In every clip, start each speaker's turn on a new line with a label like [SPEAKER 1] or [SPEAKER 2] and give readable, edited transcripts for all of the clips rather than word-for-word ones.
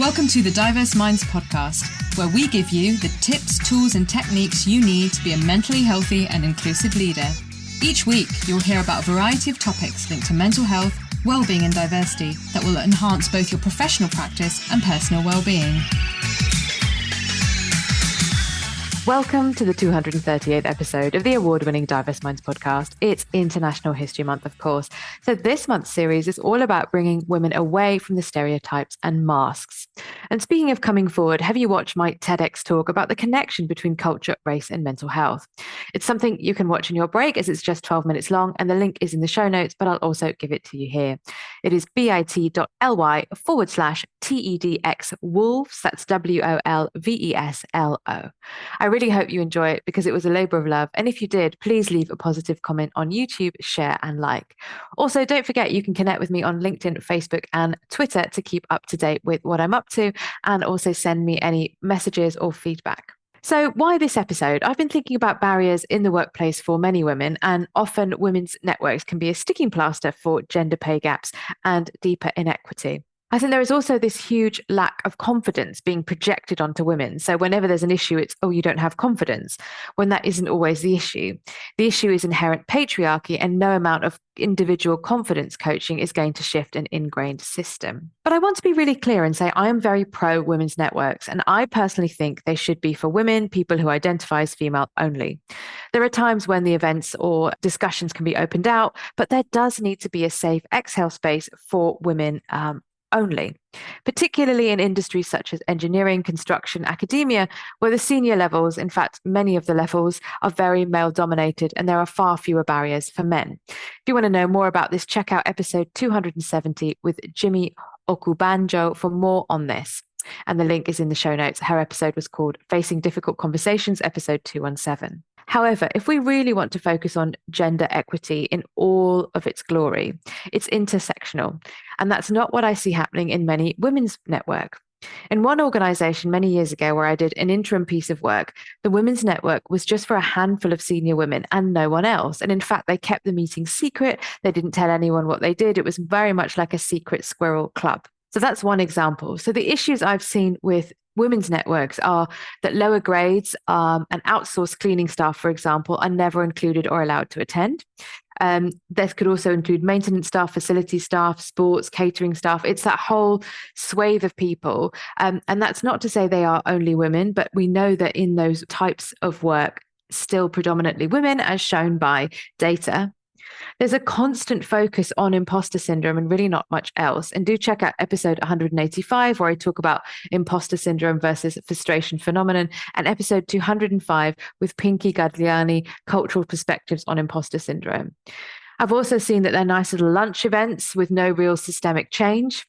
[SPEAKER 1] Welcome to the Diverse Minds podcast, where we give you the tips, tools, and techniques you need to be a mentally healthy and inclusive leader. Each week, you'll hear about a variety of topics linked to mental health, well-being, and diversity that will enhance both your professional practice and personal well-being.
[SPEAKER 2] Welcome to the 238th episode of the award-winning Diverse Minds podcast. It's International History Month, of course. So this month's series is all about bringing women away from the stereotypes and masks. And speaking of coming forward, have you watched my TEDx talk about the connection between culture, race, and mental health? It's something you can watch in your break, as it's just 12 minutes long, and the link is in the show notes, but I'll also give it to you here. It is bit.ly/TEDx Wolves. That's WOLVESLO. I really hope you enjoy it because it was a labor of love. And if you did, please leave a positive comment on YouTube, share, and like. Also, don't forget you can connect with me on LinkedIn, Facebook, and Twitter to keep up to date with what I'm up to, and also send me any messages or feedback. So why this episode? I've been thinking about barriers in the workplace for many women, and often women's networks can be a sticking plaster for gender pay gaps and deeper inequity. I think there is also this huge lack of confidence being projected onto women. So whenever there's an issue, it's, oh, you don't have confidence, when that isn't always the issue. The issue is inherent patriarchy, and no amount of individual confidence coaching is going to shift an ingrained system. But I want to be really clear and say I am very pro women's networks, and I personally think they should be for women, people who identify as female only. There are times when the events or discussions can be opened out, but there does need to be a safe exhale space for women only, particularly in industries such as engineering, construction, academia, where the senior levels, in fact, many of the levels, are very male dominated, and there are far fewer barriers for men. If you want to know more about this, check out episode 270 with Jimmy Okubanjo for more on this. And the link is in the show notes. Her episode was called Facing Difficult Conversations, episode 217. However, if we really want to focus on gender equity in all of its glory, it's intersectional. And that's not what I see happening in many women's network. In one organization many years ago where I did an interim piece of work, the women's network was just for a handful of senior women and no one else. And in fact, they kept the meeting secret. They didn't tell anyone what they did. It was very much like a secret squirrel club. So that's one example. So the issues I've seen with women's networks are that lower grades and outsourced cleaning staff, for example, are never included or allowed to attend. This could also include maintenance staff, facility staff, sports, catering staff. It's that whole swathe of people. And that's not to say they are only women, but we know that in those types of work, still predominantly women, as shown by data. There's a constant focus on imposter syndrome and really not much else. And do check out episode 185, where I talk about imposter syndrome versus frustration phenomenon, and episode 205 with Pinky Gagliani, Cultural Perspectives on Imposter Syndrome. I've also seen that they're nice little lunch events with no real systemic change.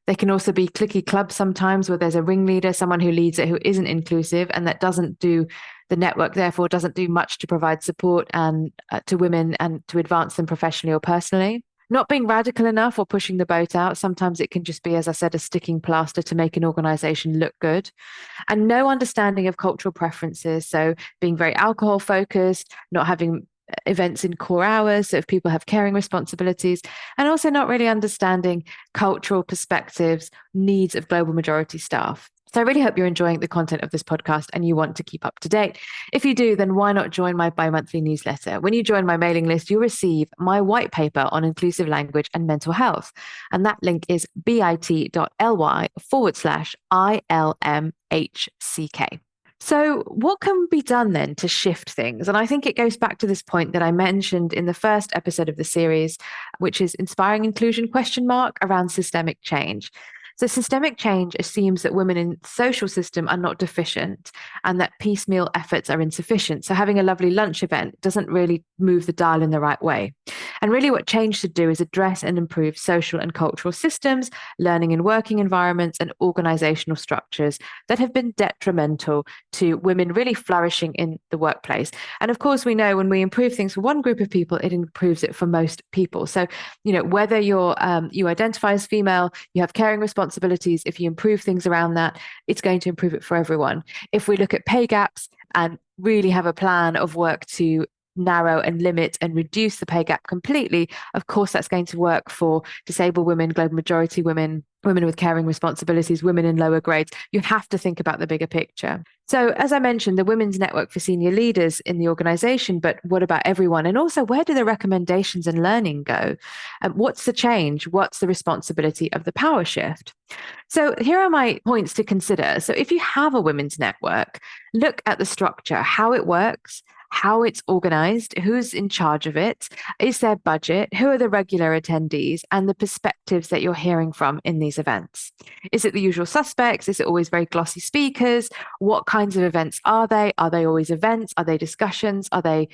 [SPEAKER 2] They can also be cliquey clubs sometimes, where there's a ringleader, someone who leads it who isn't inclusive, and that doesn't do the network, therefore, doesn't do much to provide support and to women and to advance them professionally or personally. Not being radical enough or pushing the boat out. Sometimes it can just be, as I said, a sticking plaster to make an organization look good. And no understanding of cultural preferences. So being very alcohol focused, not having events in core hours, so if people have caring responsibilities, and also not really understanding cultural perspectives, needs of global majority staff. So I really hope you're enjoying the content of this podcast and you want to keep up to date. If you do, then why not join my bi-monthly newsletter? When you join my mailing list, you'll receive my white paper on inclusive language and mental health. And that link is bit.ly/ILMHCK. So what can be done then to shift things? And I think it goes back to this point that I mentioned in the first episode of the series, which is inspiring inclusion ? Around systemic change. So systemic change assumes that women in the social system are not deficient and that piecemeal efforts are insufficient. So having a lovely lunch event doesn't really move the dial in the right way. And really what change should do is address and improve social and cultural systems, learning and working environments, and organizational structures that have been detrimental to women really flourishing in the workplace. And of course, we know when we improve things for one group of people, it improves it for most people. So, whether you identify as female, you have caring responsibilities, if you improve things around that, it's going to improve it for everyone. If we look at pay gaps and really have a plan of work to narrow and limit and reduce the pay gap completely, of course, that's going to work for disabled women, global majority women, women with caring responsibilities, women in lower grades. You have to think about the bigger picture. So as I mentioned, the Women's Network for Senior Leaders in the organization, but what about everyone? And also, where do the recommendations and learning go? What's the change? What's the responsibility of the power shift? So here are my points to consider. So if you have a women's network, look at the structure, how it works, how it's organized, who's in charge of it, is there budget, who are the regular attendees, and the perspectives that you're hearing from in these events. Is it the usual suspects? Is it always very glossy speakers? What kinds of events are they? Are they always events? Are they discussions? Are they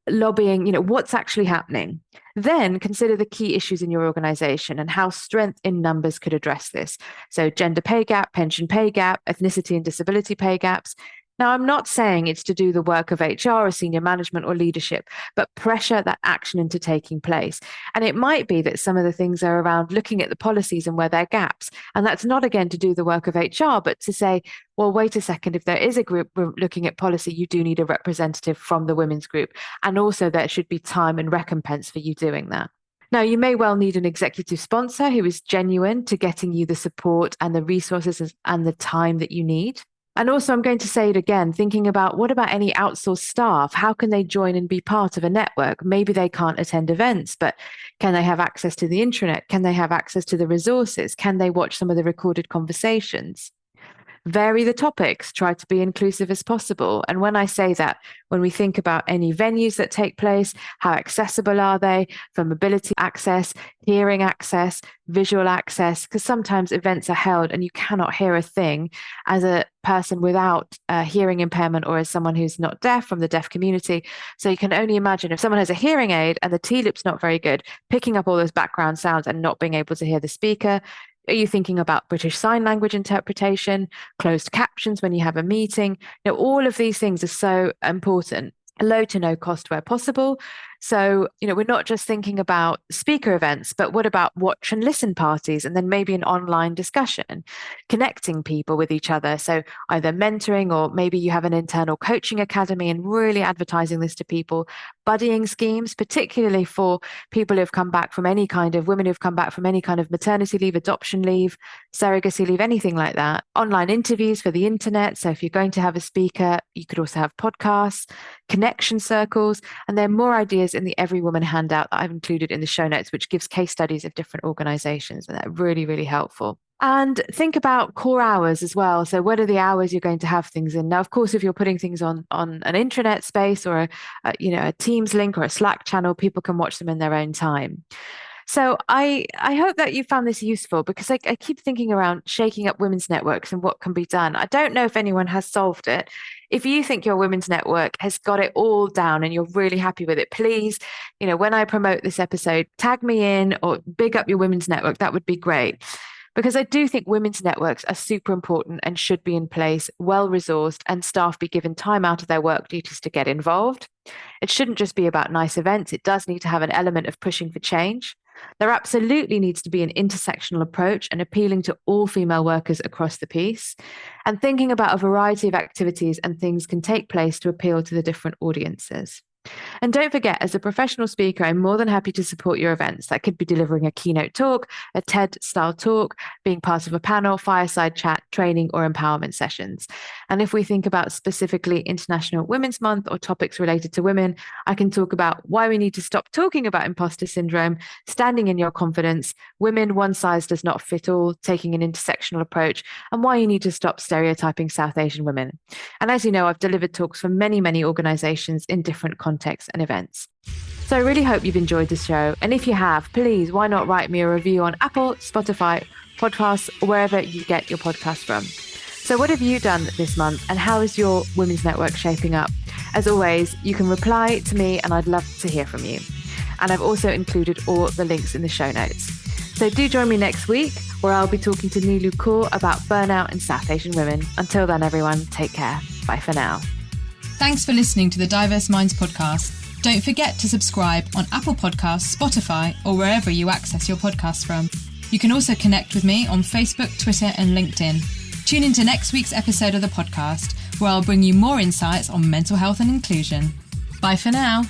[SPEAKER 2] lobbying? What's actually happening? Then consider the key issues in your organization and how strength in numbers could address this. So gender pay gap, pension pay gap, ethnicity and disability pay gaps. Now, I'm not saying it's to do the work of HR or senior management or leadership, but pressure that action into taking place. And it might be that some of the things are around looking at the policies and where there are gaps. And that's not, again, to do the work of HR, but to say, well, wait a second, if there is a group looking at policy, you do need a representative from the women's group. And also there should be time and recompense for you doing that. Now, you may well need an executive sponsor who is genuine to getting you the support and the resources and the time that you need. And also, I'm going to say it again, thinking about what about any outsourced staff? How can they join and be part of a network? Maybe they can't attend events, but can they have access to the intranet? Can they have access to the resources? Can they watch some of the recorded conversations? Vary the topics, try to be inclusive as possible. And when I say that, when we think about any venues that take place, how accessible are they for mobility access, hearing access, visual access? Because sometimes events are held and you cannot hear a thing as a person without a hearing impairment or as someone who's not deaf from the deaf community. So you can only imagine if someone has a hearing aid and the T-lip's not very good, picking up all those background sounds and not being able to hear the speaker. Are you thinking about British Sign Language interpretation, closed captions when you have a meeting? All of these things are so important. Low to no cost where possible. So, we're not just thinking about speaker events, but what about watch and listen parties, and then maybe an online discussion, connecting people with each other. So either mentoring, or maybe you have an internal coaching academy and really advertising this to people, buddying schemes, particularly for people who've come back from any kind of, women who've come back from any kind of maternity leave, adoption leave, surrogacy leave, anything like that. Online interviews for the internet. So if you're going to have a speaker, you could also have podcasts, connection circles, and there are more ideas in the Every Woman handout that I've included in the show notes, which gives case studies of different organizations, and they're really, really helpful. And think about core hours as well. So what are the hours you're going to have things in? Now, of course, if you're putting things on an intranet space or a Teams link or a Slack channel, people can watch them in their own time. So I hope that you found this useful, because I keep thinking around shaking up women's networks and what can be done. I don't know if anyone has solved it. If you think your women's network has got it all down and you're really happy with it, please, when I promote this episode, tag me in or big up your women's network. That would be great. Because I do think women's networks are super important and should be in place, well-resourced, and staff be given time out of their work duties to get involved. It shouldn't just be about nice events. It does need to have an element of pushing for change. There absolutely needs to be an intersectional approach and appealing to all female workers across the piece, and thinking about a variety of activities and things can take place to appeal to the different audiences. And don't forget, as a professional speaker, I'm more than happy to support your events. That could be delivering a keynote talk, a TED-style talk, being part of a panel, fireside chat, training, or empowerment sessions. And if we think about specifically International Women's Month or topics related to women, I can talk about why we need to stop talking about imposter syndrome, standing in your confidence, women, one size does not fit all, taking an intersectional approach, and why you need to stop stereotyping South Asian women. And as you know, I've delivered talks for many, many organizations in different contexts and events. So I really hope you've enjoyed this show. And if you have, please, why not write me a review on Apple, Spotify, podcasts, or wherever you get your podcast from. So what have you done this month, and how is your women's network shaping up? As always, you can reply to me and I'd love to hear from you. And I've also included all the links in the show notes. So do join me next week, where I'll be talking to Nilu Kaur about burnout in South Asian women. Until then, everyone, take care. Bye for now.
[SPEAKER 1] Thanks for listening to the Diverse Minds podcast. Don't forget to subscribe on Apple Podcasts, Spotify, or wherever you access your podcasts from. You can also connect with me on Facebook, Twitter, and LinkedIn. Tune into next week's episode of the podcast, where I'll bring you more insights on mental health and inclusion. Bye for now.